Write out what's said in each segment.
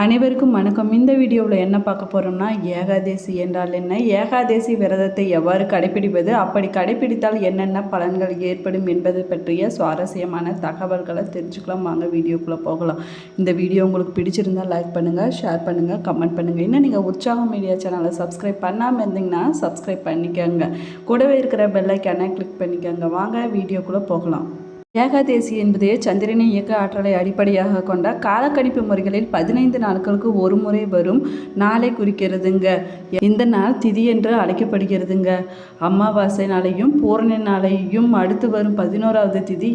அனைவருக்கும் வணக்கம். இந்த வீடியோவில் என்ன பார்க்க போகிறோம்னா, ஏகாதேசி என்றால் என்ன, ஏகாதேசி விரதத்தை எவ்வாறு கடைபிடிப்பது, அப்படி கடைபிடித்தால் என்னென்ன பலன்கள் ஏற்படும் என்பது பற்றிய சுவாரஸ்யமான தகவல்களை தெரிஞ்சுக்கலாம். வாங்க வீடியோக்குள்ளே போகலாம். இந்த வீடியோ உங்களுக்கு பிடிச்சிருந்தால் லைக் பண்ணுங்கள், ஷேர் பண்ணுங்கள், கமெண்ட் பண்ணுங்கள். இன்னும் நீங்கள் உற்சாகம் மீடியா சேனலை சப்ஸ்கிரைப் பண்ணாமல் இருந்தீங்கன்னா சப்ஸ்கிரைப் பண்ணிக்கோங்க. கூடவே இருக்கிற பெல் ஐக்கானை கிளிக் பண்ணிக்கோங்க. வாங்க வீடியோக்குள்ளே போகலாம். ஏகாதேசி என்பது சந்திரனை இயக்க ஆற்றலை அடிப்படையாக கொண்ட காலக்கணிப்பு முறைகளில் 15 நாட்களுக்கு ஒரு முறை வரும் நாளை குறிக்கிறதுங்க. இந்த நாள் திதி என்று அழைக்கப்படுகிறதுங்க. அமாவாசை நாளையும் பூரண நாளையும் அடுத்து வரும் 11வது திதி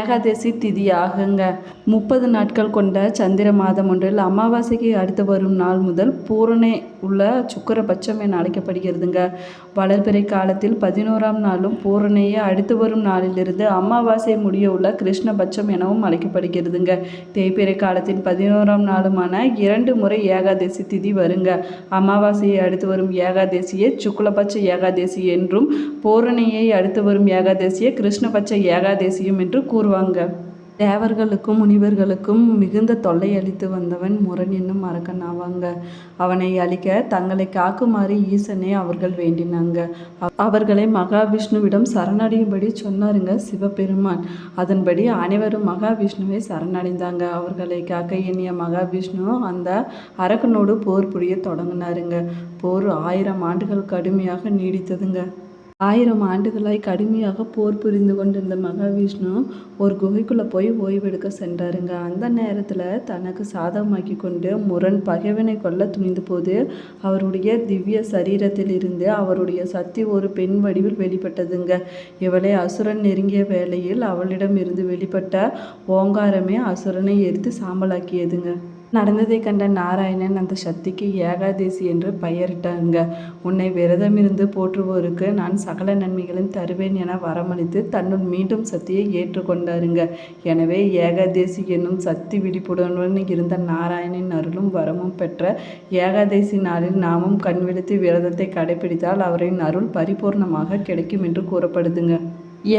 ஏகாதேசி திதி ஆகுங்க. 30 நாட்கள் கொண்ட சந்திர மாதம் ஒன்றில் அமாவாசைக்கு அடுத்து வரும் நாள் முதல் பூரணை உள்ள சுக்கரபட்சம் என அழைக்கப்படுகிறதுங்க. வளர்பிறை காலத்தில் 11ஆம் நாளும் பூரணையை அடுத்து வரும் நாளிலிருந்து அமாவாசை முடிய உள்ள கிருஷ்ணபட்சம் எனவும் அழைக்கப்படுகிறதுங்க. தேய்பிறை காலத்தின் 11ஆம் நாளுமான 2 முறை ஏகாதேசி திதி வருங்க. அமாவாசையை அடுத்து வரும் ஏகாதேசியை சுக்லபட்ச ஏகாதேசி என்றும், பூரணையை அடுத்து வரும் ஏகாதேசியை கிருஷ்ணபட்ச ஏகாதேசியும் என்று கூறுவாங்க. தேவர்களுக்கும் முனிவர்களுக்கும் மிகுந்த தொல்லை அளித்து வந்தவன் முரண் என்னும் அரக்கன் ஆவாங்க. அவனை அழிக்க தங்களை காக்குமாறு ஈசனை அவர்கள் வேண்டினாங்க. அவர்களை மகாவிஷ்ணுவிடம் சரணடையும்படி சொன்னாருங்க சிவபெருமான். அதன்படி அனைவரும் மகாவிஷ்ணுவை சரணடைந்தாங்க. அவர்களை காக்க எண்ணிய மகாவிஷ்ணு அந்த அரக்கனோடு போர் புரிய தொடங்கினாருங்க. போர் 1000 ஆண்டுகள் கடுமையாக நீடித்ததுங்க. 1000 ஆண்டுகளாய் கடுமையாக போர் புரிந்து கொண்டிருந்த மகாவிஷ்ணு ஒரு குகைக்குள்ளே போய் ஓய்வெடுக்க சென்றாருங்க. அந்த நேரத்தில் தனக்கு சாதகமாக்கி கொண்டு முரண் பகைவனை கொல்ல துணிந்த போது அவருடைய திவ்ய சரீரத்தில் இருந்து அவருடைய சக்தி ஒரு பெண் வடிவில் வெளிப்பட்டதுங்க. இவளை அசுரன் நெருங்கிய வேளையில் அவளிடம் இருந்து வெளிப்பட்ட ஓங்காரமே அசுரனை எரித்து சாம்பலாக்கியதுங்க. நடந்ததை கண்ட நாராயணன் அந்த சக்திக்கு ஏகாதேசி என்று பெயரிட்டாங்க. உன்னை விரதமிருந்து போற்றுவோருக்கு நான் சகல நன்மைகளையும் தருவேன் என வரமளித்து தன்னுள் மீண்டும் சக்தியை ஏற்றுக்கொண்டாருங்க. எனவே ஏகாதேசி என்னும் சக்தி விழிப்புடன் இருந்த நாராயணனின் அருளும் வரமும் பெற்ற ஏகாதேசி நாளில் நாமும் கண்விழித்து விரதத்தை கடைபிடித்தால் அவரின் அருள் பரிபூர்ணமாக கிடைக்கும் என்று கூறப்படுதுங்க.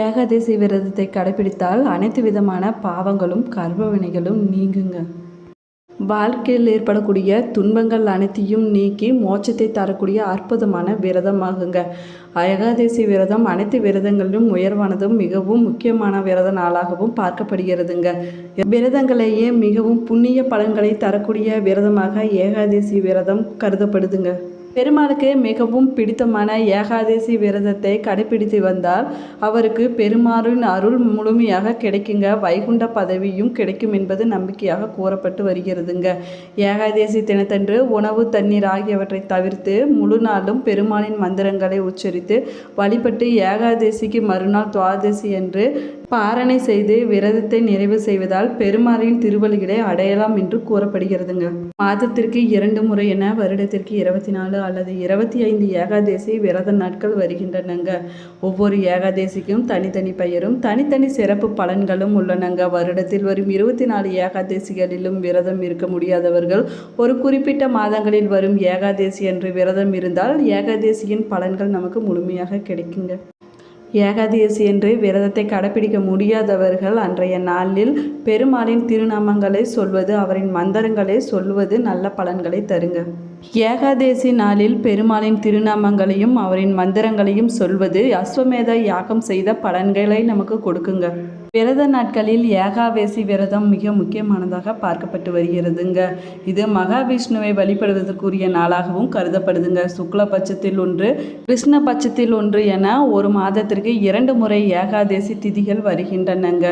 ஏகாதேசி விரதத்தை கடைபிடித்தால் அனைத்து விதமான பாவங்களும் கர்மவினைகளும் நீங்குங்க. வாழ்க்கையில் ஏற்படக்கூடிய துன்பங்கள் அனைத்தையும் நீக்கி மோட்சத்தை தரக்கூடிய அற்புதமான விரதமாகுங்க. ஏகாதேசி விரதம் அனைத்து விரதங்களிலும் உயர்வானதும் மிகவும் முக்கியமான விரத நாளாகவும் பார்க்கப்படுகிறதுங்க. விரதங்களையே மிகவும் புண்ணிய பலன்களை தரக்கூடிய விரதமாக ஏகாதேசி விரதம் கருதப்படுதுங்க. பெருமாளுக்கு மிகவும் பிடித்தமான ஏகாதேசி விரதத்தை கடைபிடித்து வந்தால் அவருக்கு பெருமாளின் அருள் முழுமையாக கிடைக்குங்க. வைகுண்ட பதவியும் கிடைக்கும் என்பது நம்பிக்கையாக கூறப்பட்டு வருகிறதுங்க. ஏகாதேசி தினத்தன்று உணவு, தண்ணீர் ஆகியவற்றை தவிர்த்து முழு நாளும் பெருமாளின் மந்திரங்களை உச்சரித்து வழிபட்டு ஏகாதேசிக்கு மறுநாள் துவாதசி என்று பாரணை செய்து விரதத்தை நிறைவு செய்வதால் பெருமாளின் திருவள்ளிகளை அடையலாம் என்று கூறப்படுகிறதுங்க. மாதத்திற்கு 2 முறை என வருடத்திற்கு 24 அல்லது 25 ஏகாதேசி விரத நாட்கள் வருகின்றனங்க. ஒவ்வொரு ஏகாதேசிக்கும் தனித்தனி பெயரும் தனித்தனி சிறப்பு பலன்களும் உள்ளனங்க. வருடத்தில் வரும் 24 ஏகாதேசிகளிலும் விரதம் இருக்க முடியாதவர்கள் ஒரு குறிப்பிட்ட மாதங்களில் வரும் ஏகாதேசி என்று விரதம் இருந்தால் ஏகாதேசியின் பலன்கள் நமக்கு முழுமையாக கிடைக்குங்க. ஏகாதேசி என்று விரதத்தை கடைபிடிக்க முடியாதவர்கள் அன்றைய நாளில் பெருமாளின் திருநாமங்களை சொல்வது, அவரின் மந்திரங்களை சொல்வது நல்ல பலன்களை தருங்க. ஏகாதேசி நாளில் பெருமாளின் திருநாமங்களையும் அவரின் மந்திரங்களையும் சொல்வது அஸ்வமேத யாகம் செய்த பலன்களை நமக்கு கொடுக்குங்க. விரத நாட்களில் ஏகாதேசி விரதம் மிக முக்கியமானதாக பார்க்கப்பட்டு வருகிறதுங்க. இது மகாவிஷ்ணுவை வழிபடுவதற்குரிய நாளாகவும் கருதப்படுதுங்க. சுக்லபட்சத்தில் ஒன்று, கிருஷ்ணபட்சத்தில் ஒன்று என ஒரு மாதத்திற்கு 2 முறை ஏகாதேசி திதிகள் வருகின்றனங்க.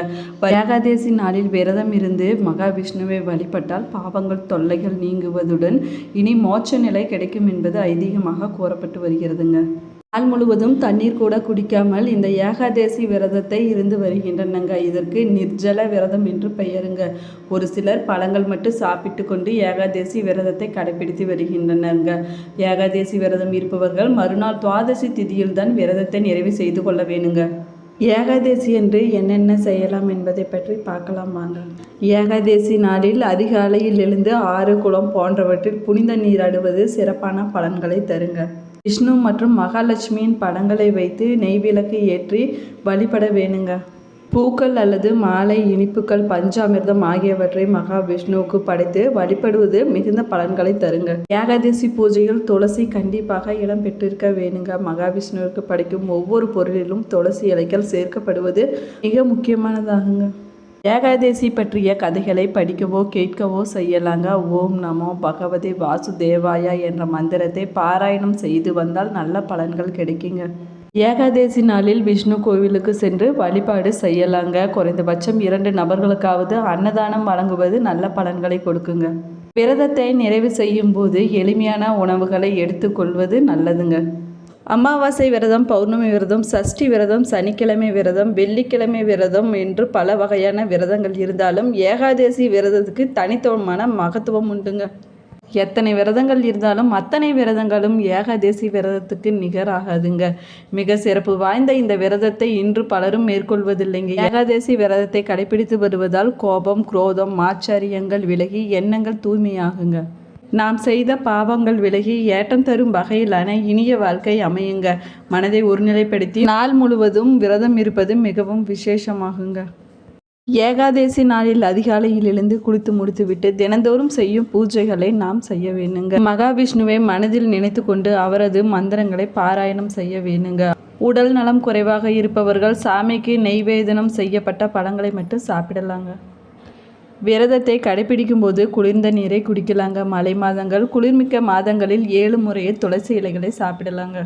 ஏகாதேசி நாளில் விரதம் இருந்து மகாவிஷ்ணுவை வழிபட்டால் பாவங்கள் தொல்லைகள் நீங்குவதுடன் இனி மோட்ச நிலை கிடைக்கும் என்பது ஐதீகமாக கூறப்பட்டு வருகிறதுங்க. நாள் முழுவதும் தண்ணீர் கூட குடிக்காமல் இந்த ஏகாதேசி விரதத்தை இருந்து வருகின்றனங்க. இதற்கு நிர்ஜல விரதம் என்று பெயருங்க. ஒரு சிலர் பழங்கள் மட்டும் சாப்பிட்டு கொண்டு ஏகாதேசி விரதத்தை கடைபிடித்து வருகின்றனங்க. ஏகாதேசி விரதம் இருப்பவர்கள் மறுநாள் துவாதசி திதியில் தான் விரதத்தை நிறைவு செய்து கொள்ள வேணுங்க. ஏகாதேசி என்று என்னென்ன செய்யலாம் என்பதை பற்றி பார்க்கலாம் வாங்க. ஏகாதேசி நாளில் அதிகாலையில் எழுந்து ஆறு, குளம் போன்றவற்றில் புனித நீராடுவது சிறப்பான பலன்களை தருங்க. விஷ்ணு மற்றும் மகாலட்சுமியின் படங்களை வைத்து நெய் விளக்கு ஏற்றி வழிபட வேணுங்க. பூக்கள் அல்லது மாலை, இனிப்புகள், பஞ்சாமிர்தம் ஆகியவற்றை மகாவிஷ்ணுவுக்கு படைத்து வழிபடுவது மிகுந்த பலன்களை தருங்க. ஏகாதசி பூஜையில் துளசி கண்டிப்பாக இடம் பெற்றிருக்க வேணுங்க. மகாவிஷ்ணுவிற்கு படைக்கும் ஒவ்வொரு பொருளிலும் துளசி இலைகள் சேர்க்கப்படுவது மிக முக்கியமானதாகுங்க. ஏகாதசி பற்றிய கதைகளை படிக்கவோ கேட்கவோ செய்யலாங்க. ஓம் நமோ பகவதே வாசுதேவாயா என்ற மந்திரத்தை பாராயணம் செய்து வந்தால் நல்ல பலன்கள் கிடைக்குங்க. ஏகாதசி நாளில் விஷ்ணு கோவிலுக்கு சென்று வழிபாடு செய்யலாங்க. குறைந்தபட்சம் 2 நபர்களுக்காவது அன்னதானம் வழங்குவது நல்ல பலன்களை கொடுக்குங்க. விரதத்தை நிறைவு செய்யும் போது எளிமையான உணவுகளை எடுத்துக்கொள்வது நல்லதுங்க. அமாவாசை விரதம், பௌர்ணமி விரதம், சஷ்டி விரதம், சனிக்கிழமை விரதம், வெள்ளிக்கிழமை விரதம் என்று பல வகையான விரதங்கள் இருந்தாலும் ஏகாதசி விரதத்துக்கு தனித்துவமான மகத்துவம் உண்டுங்க. எத்தனை விரதங்கள் இருந்தாலும் அத்தனை விரதங்களும் ஏகாதசி விரதத்துக்கு நிகராகாதுங்க. மிக சிறப்பு வாய்ந்த இந்த விரதத்தை இன்று பலரும் மேற்கொள்வதில்லைங்க. ஏகாதசி விரதத்தை கடைபிடித்து வருவதால் கோபம், குரோதம், மாச்சரியங்கள் விலகி எண்ணங்கள் தூய்மையாகுங்க. நாம் செய்த பாவங்கள் விலகி ஏற்றம் தரும் வகையிலான இனிய வாழ்க்கை அமையுங்க. மனதை ஒருநிலைப்படுத்தி நாள் முழுவதும் விரதம் இருப்பது மிகவும் விசேஷமாகுங்க. ஏகாதசி நாளில் அதிகாலையில் எழுந்து குளித்து முடித்துவிட்டு தினந்தோறும் செய்யும் பூஜைகளை நாம் செய்ய வேணுங்க. மகாவிஷ்ணுவை மனதில் நினைத்து கொண்டு அவரது மந்திரங்களை பாராயணம் செய்ய வேணுங்க. உடல் நலம் குறைவாக இருப்பவர்கள் சாமிக்கு நெய்வேதனம் செய்யப்பட்ட பழங்களை மட்டும் சாப்பிடலாங்க. விரதத்தை கடைபிடிக்கும் போது குளிர்ந்த நீரை குடிக்கலாங்க. மழை மாதங்கள், குளிர்மிக்க மாதங்களில் 7 முறையே துளசி இலைகளை சாப்பிடலாங்க.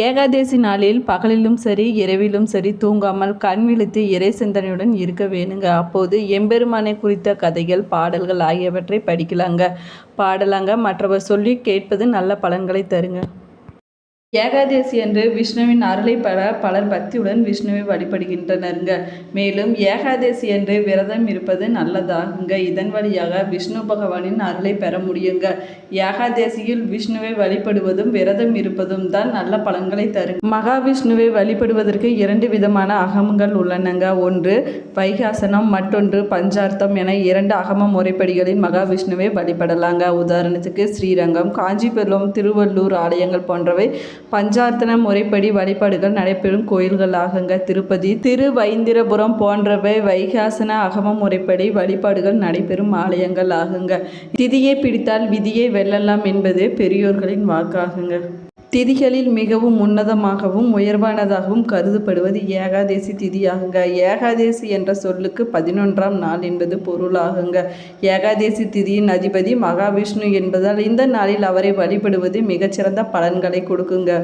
ஏகாதசி நாளில் பகலிலும் சரி இரவிலும் சரி தூங்காமல் கண் விழித்து இறை சிந்தனையுடன் இருக்க வேணுங்க. அப்போது எம்பெருமானை குறித்த கதைகள், பாடல்கள் ஆகியவற்றை பாடலாங்க. மற்றவர் சொல்லி கேட்பது நல்ல பலன்களை தருங்க. ஏகாதசி அன்று விஷ்ணுவின் அருளை பெற பலர் பக்தியுடன் விஷ்ணுவை வழிபடுகின்றனருங்க. மேலும் ஏகாதசி அன்று விரதம் இருப்பது நல்லதாகுங்க. இதன் வழியாக விஷ்ணு பகவானின் அருளை பெற முடியுங்க. ஏகாதசியில் விஷ்ணுவை வழிபடுவதும் விரதம் இருப்பதும் தான் நல்ல பலன்களை தரும். மகாவிஷ்ணுவை வழிபடுவதற்கு 2 விதமான அகமங்கள் உள்ளனங்க. ஒன்று வைகாசனம், மற்றொன்று பஞ்சார்த்தம் என 2 அகம முறைப்படிகளில் மகாவிஷ்ணுவை வழிபடலாங்க. உதாரணத்துக்கு ஸ்ரீரங்கம், காஞ்சிபுரம், திருவள்ளூர் ஆலயங்கள் போன்றவை பஞ்சார்த்தன முறைப்படி வழிபாடுகள் நடைபெறும் கோயில்கள் ஆகுங்க. திருப்பதி, திருவைந்திரபுரம் போன்றவை வைகாசன அகம முறைப்படி வழிபாடுகள் நடைபெறும் ஆலயங்கள் ஆகுங்க. திதியை பிடித்தால் விதியை வெல்லலாம் என்பது பெரியோர்களின் வாக்காகுங்க. திதிகளில் மிகவும் உன்னதமாகவும் உயர்வானதாகவும் கருதப்படுவது ஏகாதசி திதியாகுங்க. ஏகாதசி என்ற சொல்லுக்கு 11ஆம் நாள் என்பது பொருளாகுங்க. ஏகாதசி திதியின் அதிபதி மகாவிஷ்ணு என்பதால் இந்த நாளில் அவரை வழிபடுவது மிகச்சிறந்த பலன்களை கொடுக்குங்க.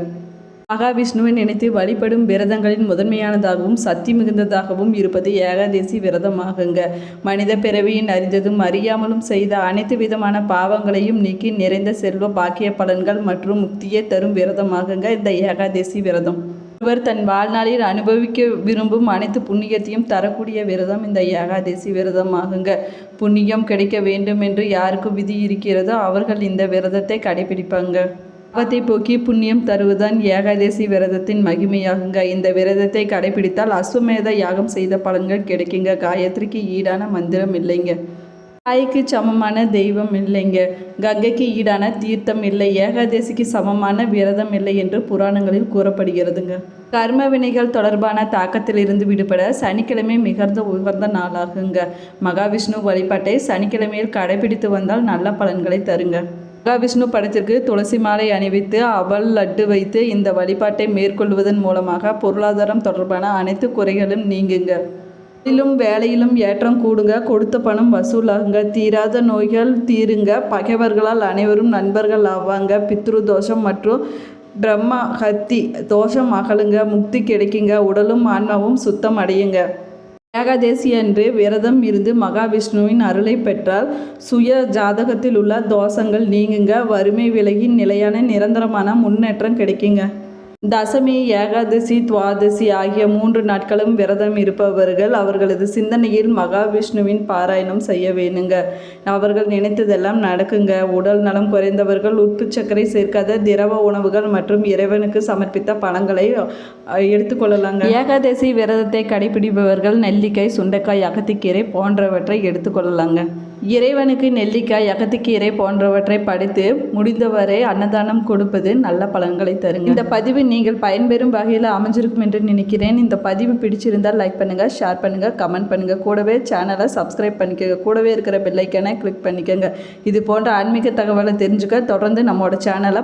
மகாவிஷ்ணுவை நினைத்து வழிபடும் விரதங்களின் முதன்மையானதாகவும் சக்தி மிகுந்ததாகவும் இருப்பது ஏகாதசி விரதமாகுங்க. மனித பிறவியின் அறிந்ததும் அறியாமலும் செய்த அனைத்து விதமான பாவங்களையும் நீக்கி நிறைந்த செல்வ பாக்கிய பலன்கள் மற்றும் முக்தியை தரும் விரதமாகுங்க இந்த ஏகாதசி விரதம். ஒருவர் தன் வாழ்நாளில் அனுபவிக்க விரும்பும் அனைத்து புண்ணியத்தையும் தரக்கூடிய விரதம் இந்த ஏகாதசி விரதமாகுங்க. புண்ணியம் கிடைக்க வேண்டும் என்று யாருக்கு விதி இருக்கிறதோ அவர்கள் இந்த விரதத்தை கடைபிடிப்பாங்க. பாவத்தை போக்கி புண்ணியம் தருவதுதான் ஏகாதசி விரதத்தின் மகிமையாகுங்க. இந்த விரதத்தை கடைபிடித்தால் அஸ்வமேத யாகம் செய்த பலன்கள் கிடைக்குங்க. காயத்ரிக்கு ஈடான மந்திரம் இல்லைங்க. தாய்க்கு சமமான தெய்வம் இல்லைங்க. கங்கைக்கு ஈடான தீர்த்தம் இல்லை. ஏகாதசிக்கு சமமான விரதம் இல்லை என்று புராணங்களில் கூறப்படுகிறதுங்க. கர்ம வினைகள் தொடர்பான தாக்கத்திலிருந்து விடுபட சனிக்கிழமை மிகுந்த உகந்த நாளாகுங்க. மகாவிஷ்ணு வழிபாட்டை சனிக்கிழமையில் கடைபிடித்து வந்தால் நல்ல பலன்களை தருங்க. மகாவிஷ்ணு படத்திற்கு துளசி மாலை அணிவித்து அவல் லட்டு வைத்து இந்த வழிபாட்டை மேற்கொள்வதன் மூலமாக பொருளாதாரம் தொடர்பான அனைத்து குறைகளும் நீங்குங்க. தொழிலும் வேலையிலும் ஏற்றம் கூடுங்க. கொடுத்த பணம் வசூலாகுங்க. தீராத நோய்கள் தீருங்க. பகைவர்களால் அனைவரும் நண்பர்கள் ஆவாங்க. பித்ரு தோஷம் மற்றும் பிரம்ம ஹத்தி தோஷம் அகலுங்க. முக்தி கிடைக்குங்க. உடலும் ஆன்மாவும் சுத்தம் அடையுங்க. ஏகாதசி அன்று விரதம் இருந்து மகாவிஷ்ணுவின் அருளை பெற்றால் சுய ஜாதகத்தில் உள்ள தோஷங்கள் நீங்குங்க. வறுமை விலகி நிலையான நிரந்தரமான முன்னேற்றம் கிடைக்குங்க. தசமி, ஏகாதசி, துவாதசி ஆகிய 3 நாட்களும் விரதம் இருப்பவர்கள் அவர்களது சிந்தனையில் மகாவிஷ்ணுவின் பாராயணம் செய்ய வேணுங்க. அவர்கள் நினைத்ததெல்லாம் நடக்குங்க. உடல் நலம் குறைந்தவர்கள் உப்பு சர்க்கரை சேர்க்காத திரவ உணவுகள் மற்றும் இறைவனுக்கு சமர்ப்பித்த பழங்களை எடுத்துக்கொள்ளலாங்க. ஏகாதசி விரதத்தை கடைபிடிப்பவர்கள் நெல்லிக்காய், சுண்டைக்காய், அகத்திக்கீரை போன்றவற்றை எடுத்துக்கொள்ளலாங்க. இறைவனுக்கு நெல்லிக்காய், அகத்திக்கீரை போன்றவற்றை படைத்து முடிந்தவரை அன்னதானம் கொடுப்பது நல்ல பலன்களை தருங்க. இந்த பதிவு நீங்கள் பயன்பெறும் வகையில் அமைஞ்சிருக்கும் என்று நினைக்கிறேன். இந்த பதிவு பிடிச்சிருந்தால் லைக் பண்ணுங்கள், ஷேர் பண்ணுங்கள், கமெண்ட் பண்ணுங்கள். கூடவே சேனலை சப்ஸ்கிரைப் பண்ணிக்கோங்க. கூடவே இருக்கிற பெல் ஐக்கானை கிளிக் பண்ணிக்கோங்க. இது போன்ற ஆன்மீக தகவலை தெரிஞ்சுக்க தொடர்ந்து நம்மளோட சேனலை